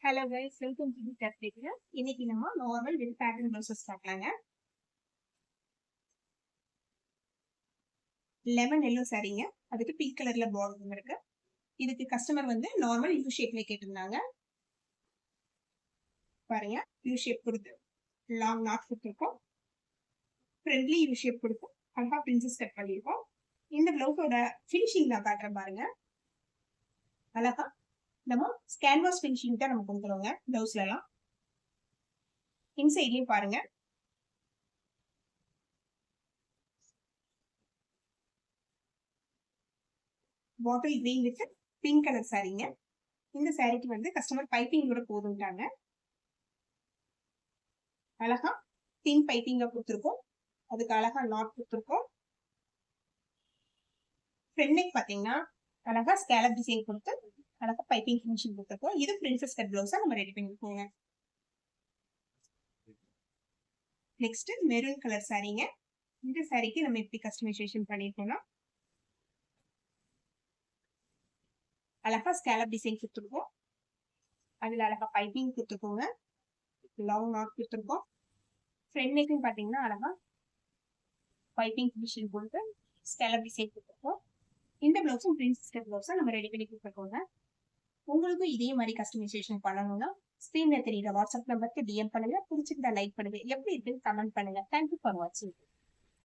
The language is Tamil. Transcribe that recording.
Hello guys, welcome to the technique. இன்னைக்கு நம்ம நார்மல் வித் பேட்டர்ன் ப்ளவுசஸ் பார்க்கலாங்க. லெமன் எல்லோ சாரீங்க, அதுக்கு பிங்க் கலர்ல பார்டர் இருக்கு. இதுக்கு கஸ்டமர் வந்து நார்மல் யூ ஷேப்ல கேட்டிருந்தாங்க. பாருங்க, யூ ஷேப் கொடுத்து லாங் நாட் கொடுத்துருக்கோம். ஃப்ரெண்ட்லி யூ ஷேப் கொடுத்து அழகா பிரின்சஸ் கட் பண்ணியிருக்கோம். இந்த பிளவுஸோட ஃபினிஷிங் நான் காட்டுறேன் பாருங்க. அழகா நம்ம கேன்வாஸ் ஃபினிஷிங் தான் நம்ம கொடுக்குறோங்க பிளவுஸ்ல எல்லாம். இன்சைட்லயும் பாருங்க, bottle green with pink colour சாரீங்க. இந்த சாரிக்கு வந்து கஸ்டமர் பைப்பிங் கூட போதுட்டாங்க. அழகா பிங்க் பைப்பிங்க கொடுத்துருக்கோம். அதுக்கு அழகா நாட் கொடுத்துருக்கோம். ஃப்ரண்ட் நெக் பாத்தீங்கன்னா அழகா ஸ்கேலப் டிசைன் கொடுத்து அழகா பைப்பிங் ஃபினிஷிங் கொடுத்துருக்கோம். இது பிரின்சஸ் கட் பிளவுஸா நம்ம ரெடி பண்ணிருக்கோங்க. நெக்ஸ்ட் மெரூன் கலர் சாரீங்க. இந்த சாரிக்கு நம்ம எப்படி கஸ்டமைசேஷன் பண்ணிருக்கோம்னா அழகா ஸ்கேலப் டிசைன் கொடுத்துருக்கோம். அதுல அழகா பைப்பிங் கொடுத்துருக்கோங்க. லாங் நாட் கொடுத்துருக்கோம். ஃப்ரண்ட் நெக்கும் பாத்தீங்கன்னா அழகா பைப்பிங் ஃபினிஷிங் கொடுத்து ஸ்கேலப் டிசைன் கொடுத்துருக்கோம். இந்த பிளவுஸும் பிரின்சஸ் கட் பிளவுஸா நம்ம ரெடி பண்ணி கொடுத்துருக்கோங்க. உங்களுக்கும் இதே மாதிரி கஸ்டமைசேஷன் பண்ணணும்னா ஸ்கிரீன்ல தெரியுற வாட்ஸ்அப் நம்பருக்கு டிஎம் பண்ணுங்க. பிடிச்சிருந்தா லைக் பண்ணுங்க. எப்படி இருக்குன்னு கமெண்ட் பண்ணுங்க. தேங்க்யூ ஃபார் வாட்சிங்.